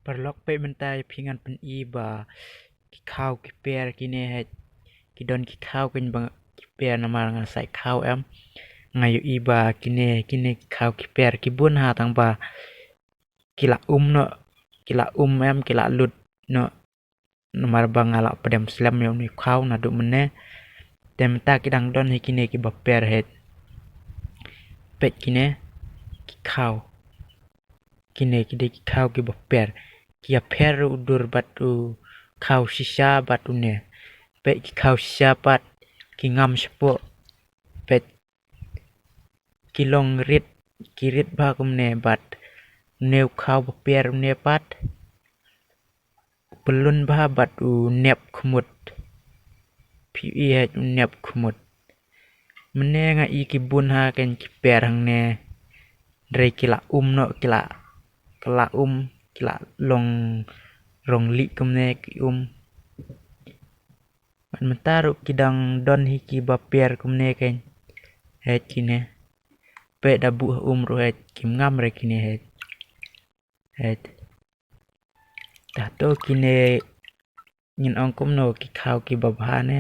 Perlok pe mentai pingan pen iba ki khao ki per ki ne het ki don ki khao ken bang ki per na mar nga sai khao em ngayo iba ki ne ki khao ki per ki bun ha tang ba kila no kila em kila lut no nomar bang ala pedam slam yom ni khao na du mene tem ta ki dang don he ki ne ki ba per het pet ki ne ki khao ki ne ki de ki khao ki ba per kia per udur batu khao sisa batu ne pet ki khao sisa pat ki ngam sepo pet ki long rit ki rit ba kum ne bat neu khao ba per ne pat pelun ba batu nep khmut pi het nep khmut mene nga i ki bun ha ken ki per hang ne dre kila no kila kila long rong li kum ne ki man mentaru kidang don hi ki ba per kum ne ken het ki ne pe da bu ru het kim ngam re ki ne het ta to ki ne nyin ong kum no ki khao ki ba bha ne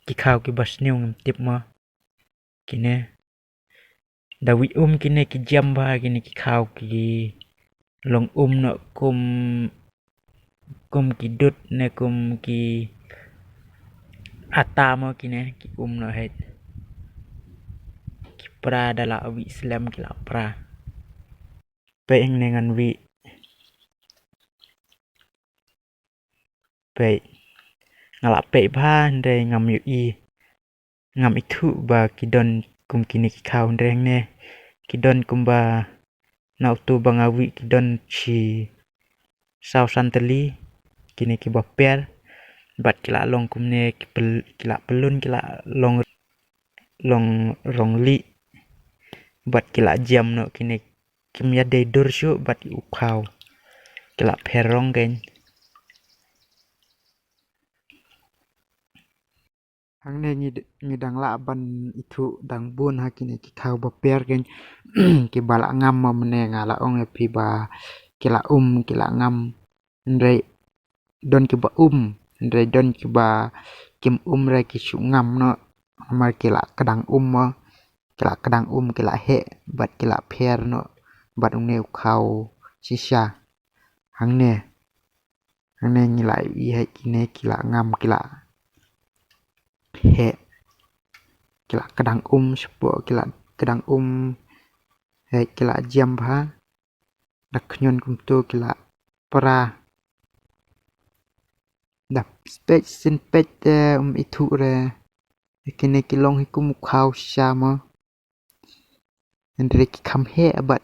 ki khao ki bas niu ngam tip ma ki ne da wi ki ne ki jam ba ki ne ki khao ki long no kum ki dut ne kum ki ata mo ki ne ki no het ki pra dala wi slam ki la pra pe eng dengan wi pe ngala pe ba ndre ngam yu i ngam itu ba ki don kum ki ne ki khao ndreng ne ki don kum ba nau tu bangawi ki don chi sau santeli ki ne ki ba per bat kila long kum ne kila pelun kila long rong li bat kila jam no kini kim ya de dur shu bat u khao kila perong gen hang ne ni dang la ban itu dang bun ha kini ki khao ba per gen ki bala ngam ma mene ngala ong e pi ba kila kila ngam ndre don ki ba ndre don ki ba kim re ki shu ngam no mar kila kadang ma kila kadang kila he bat kila per no bat ne khao sisa hang ne ni lai i he kine kila ngam kila he kila kadang sepo kila kadang he kila jam ba dak nyon kum tu kila para dap spek sin pet itu re kine kilong hikum khao sama ndre ki kham he bat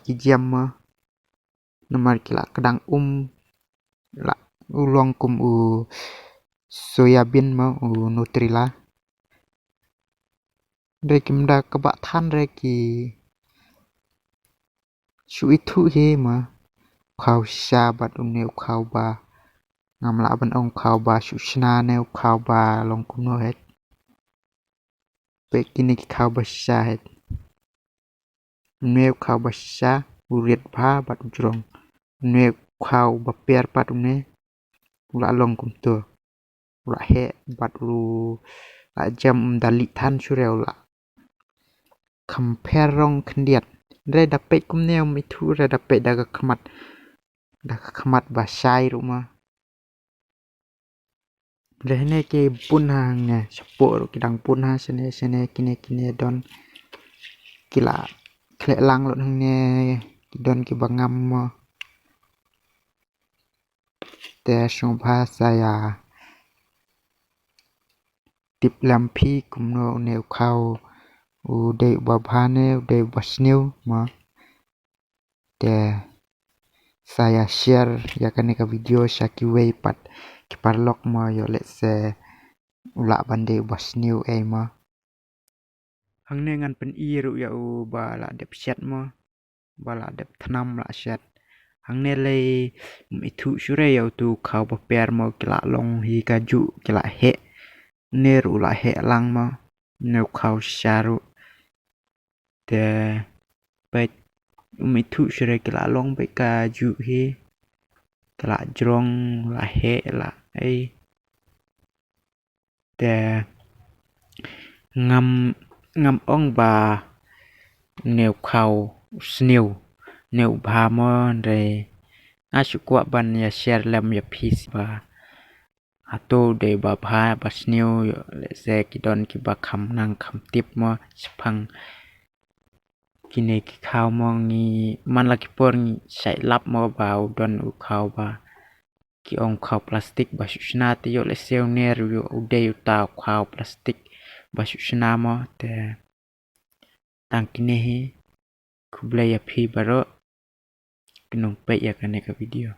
ki jam ma nomor kila kadang la ulong kum soyabin ma nutrila ndre kim da kaba than re ki shu itu he ma khao sha bat ne khao ba ngam la ban ong khao ba shu shna ne khao ba long kum no het pe kini ki khao ba sha het ne khao ba sha urit bha bat jrong ne khao ba per pat ne la long kum to la he bat ru la jam dali than surel la compare rong khndiat re da pe kum ne mi thu re da pe da khmat ba sai ru ma re ne ke pun hang ne sapo ru kidang pun ha sene kine don kila khle lang lo hang ne don ki bangam mo te song bha saya tip lampi kum no ne khao de ba bhane de basneu ma te saya share ya kan ka video shaki way pat ki parlok ma yo let's say ula bande basneu ma hang ne ngan pen i ru ya u ba la dep chat ma ba la dep thnam la chat hang ne le mi thu shure ya tu khao ba per ma kila long hi ka ju kila he ne ru la he lang ma ne khao sharu te pe Umi tu sure kala long pe ka ju he kala jrong la he la ai te ngam ngam ong ba nêu khâu snew nêu ba mo re asukwa ban ya share lam ya peace ba ato de ba bha ba snew le se ki don ki ba kham nang kham tip mo phang kine ki khao mo ngi man la ki por ngi sai lap mo ba don u khao ba ki ong khao plastic ba shna ti yo le seo ner yo u de u ta khao plastic ba shna mo te tang kine hi kublai ya phi baro kinong pe ya kane ka video